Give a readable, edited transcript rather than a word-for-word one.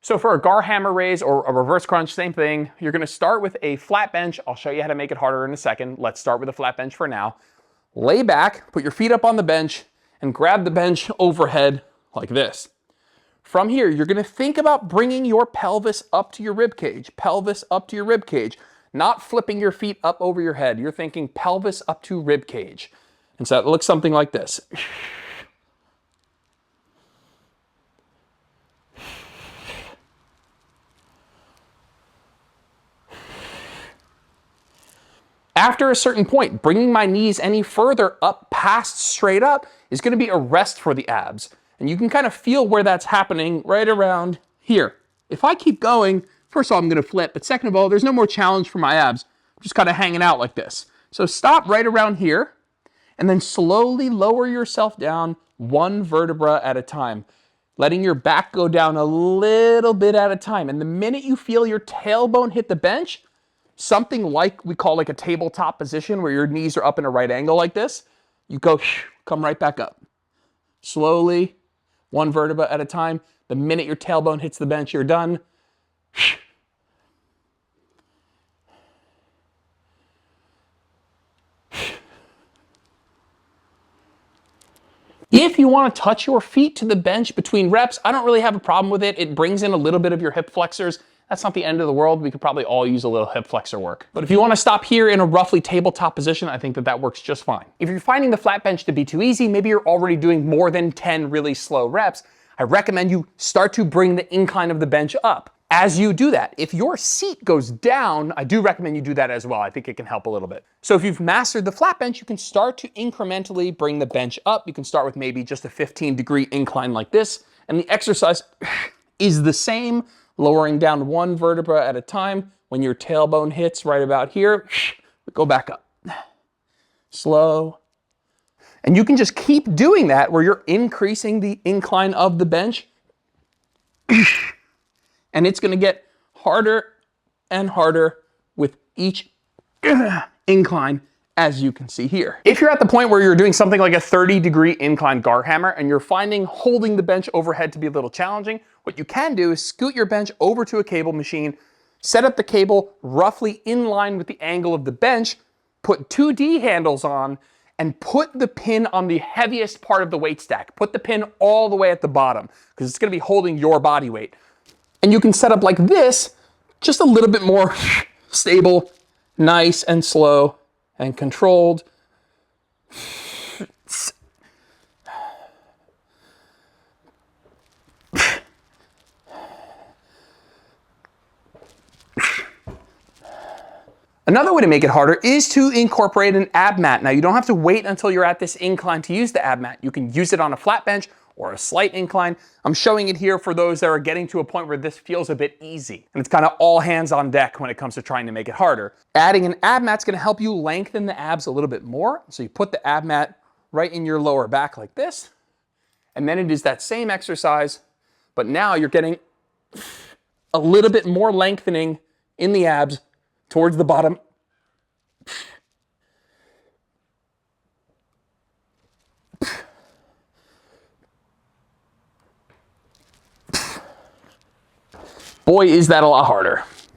So for a garhammer raise or a reverse crunch, same thing. You're gonna start with a flat bench. I'll show you how to make it harder in a second. Let's start with a flat bench for now. Lay back, put your feet up on the bench, and grab the bench overhead like this. From here, you're gonna think about bringing your pelvis up to your rib cage, pelvis up to your rib cage, not flipping your feet up over your head. You're thinking pelvis up to rib cage. And so it looks something like this. After a certain point, bringing my knees any further up past straight up is going to be a rest for the abs. And you can kind of feel where that's happening right around here. If I keep going, first of all, I'm going to flip, but second of all, there's no more challenge for my abs. I'm just kind of hanging out like this. So stop right around here, and then slowly lower yourself down one vertebra at a time, letting your back go down a little bit at a time. And the minute you feel your tailbone hit the bench, something like we call like a tabletop position where your knees are up in a right angle like this, you go, come right back up. Slowly, one vertebra at a time. The minute your tailbone hits the bench, you're done. If you want to touch your feet to the bench between reps, I don't really have a problem with it. It brings in a little bit of your hip flexors. That's not the end of the world. We could probably all use a little hip flexor work. But if you want to stop here in a roughly tabletop position, I think that that works just fine. If you're finding the flat bench to be too easy, maybe you're already doing more than 10 really slow reps, I recommend you start to bring the incline of the bench up. As you do that, if your seat goes down, I do recommend you do that as well. I think it can help a little bit. So if you've mastered the flat bench, you can start to incrementally bring the bench up. You can start with maybe just a 15-degree incline like this. And the exercise is the same, lowering down one vertebra at a time. When your tailbone hits right about here, go back up. Slow. And you can just keep doing that where you're increasing the incline of the bench. And it's going to get harder and harder with each incline, as you can see here. If you're at the point where you're doing something like a 30-degree incline garhammer and you're finding holding the bench overhead to be a little challenging, what you can do is scoot your bench over to a cable machine, set up the cable roughly in line with the angle of the bench, put 2 D handles on, and put the pin on the heaviest part of the weight stack. Put the pin all the way at the bottom because it's going to be holding your body weight. And you can set up like this, just a little bit more stable, nice and slow and controlled. Another way to make it harder is to incorporate an ab mat. Now you don't have to wait until you're at this incline to use the ab mat. You can use it on a flat bench or a slight incline. I'm showing it here for those that are getting to a point where this feels a bit easy. And it's kind of all hands on deck when it comes to trying to make it harder. Adding an ab mat's gonna help you lengthen the abs a little bit more. So you put the ab mat right in your lower back like this. And then it is that same exercise, but now you're getting a little bit more lengthening in the abs towards the bottom. Boy, is that a lot harder.